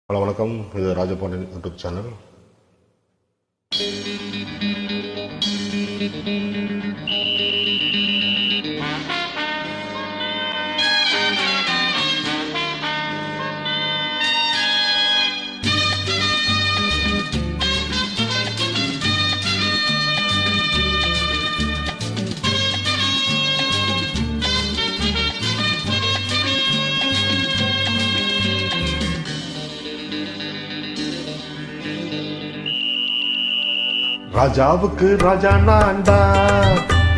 Hello வணக்கம், இது Rajapandian YouTube channel. ராஜாவுக்கு ராஜா நான்டா,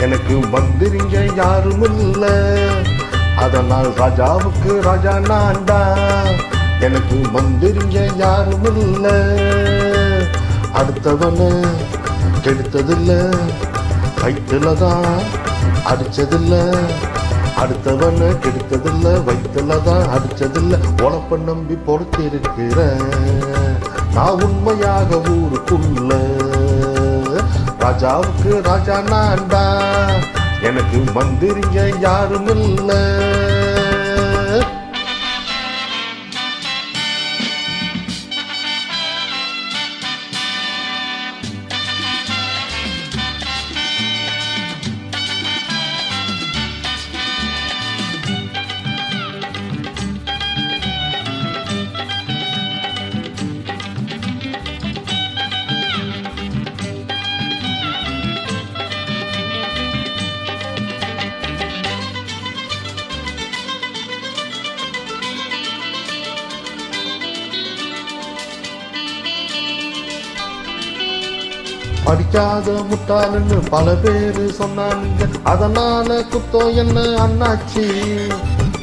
எனக்கு மந்திரிங்க யாரும் இல்ல. அதனால் ராஜாவுக்கு ராஜா நான்டா, எனக்கு மந்திரிங்க யாரும் இல்ல. அடுத்தவன கெடுத்ததில்ல, வயிற்றுலதான் அடிச்சதில்ல. அடுத்தவன கெடுத்ததில்ல, வயிற்றுலதான் அடிச்சதில்ல. உழப்ப நம்பி பொறுத்திருக்கிற நான் உண்மையாக ஊருக்குள்ள. ராஜாவுக்கு ராஜா நான்டா, எனக்கு மந்திரிங்க யாரும் இல்ல. படிக்காத முட்டாளுன்னு பல பேரு சொன்னானுங்க, அதனால குத்தம் என்ன அண்ணாச்சி.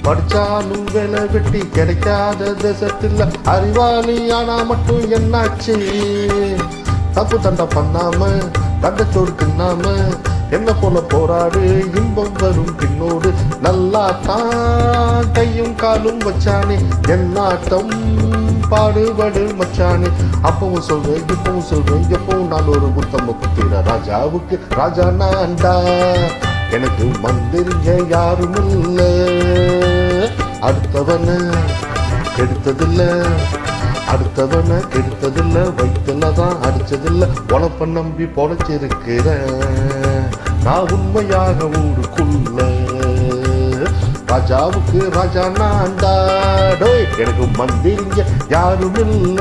படிச்சாலும் வேலை வெட்டி கிடைக்காத தேசத்துல அறிவாளி ஆனா மட்டும் என்னாச்சு. தப்பு தண்டை பண்ணாம தண்டச்சோறு தின்னாம என்ன போல போராடு, இன்பம் வரும் பின்னோடு. நல்லாத்தான் கையும் காலும் வச்சானே, என்னாட்டம் பாடுபடு மச்சானே. அப்பவும் சொல்றேன், இப்பவும் சொல்றேன், எப்பவும் நான் ஒரு புத்தம்ப புத்திர. ராஜாவுக்கு ராஜா நான்டா, எனக்கு மந்திரிங்க யாரும் இல்ல. அடுத்தவன கெடுத்ததில்ல, அடுத்தவன கெடுத்ததில்ல, வயிற்றுலதான் அடிச்சதில்ல. உழப்ப நம்பி பொழைச்சிருக்கிற நான் உண்மையாக ஊருக்குள்ள. ராஜாவுக்கு ராஜா நான்டா, எனக்கு மந்திரிங்க யாரும் இல்ல.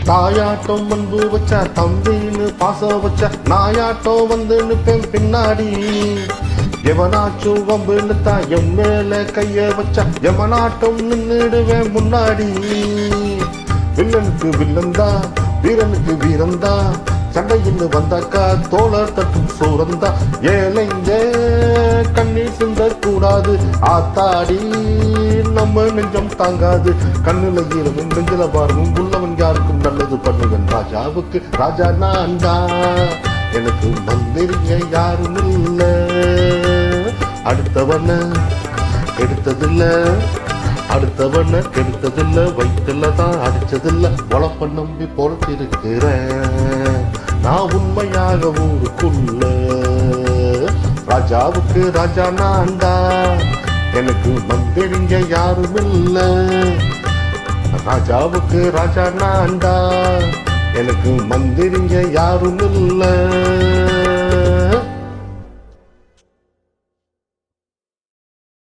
தாயாட்டம் அன்பு வச்சா, தம்பின்னு பாசம் வச்சா, நாயாட்டம் வந்து நிற்பேன் பின்னாடி. எவனாச்சும் வம்புன்னு தான் என் மேல கைய வச்சா, எவனாட்டம் நின்னுடுவேன் முன்னாடி. வில்லனுக்கு வில்லந்தா, வீரனுக்கு வீரந்தா, சண்டையின்னு வந்தாக்கா தோழர் தட்டும் சூரந்தா. ஏழைங்க கண்ணீர் சிந்த கூடாது, ஆத்தாடி நம்ம நெஞ்சம் தாங்காது. கண்ணுல ஈரமும் நெஞ்சில பாரமும் உள்ளவன் யாருக்கும் நல்லது பண்ணுவன். ராஜாவுக்கு ராஜா நான்டா, எனக்கு மந்திரிங்க யாரும் இல்ல. அடுத்தவன கெடுத்ததில்ல, அடுத்தவன கெடுத்ததில்ல, வயிற்றுலதான் அடிச்சதில்ல. உழப்ப நம்பி பொறுத்திருக்கிற நான் உண்மையாக ஊருக்குள்ள. ராஜாவுக்கு ராஜா நான்டா, எனக்கு மந்திரிங்க யாரும் இல்ல. ராஜாவுக்கு ராஜா நான்டா, எனக்கு மந்திரிங்க யாரும் இல்ல.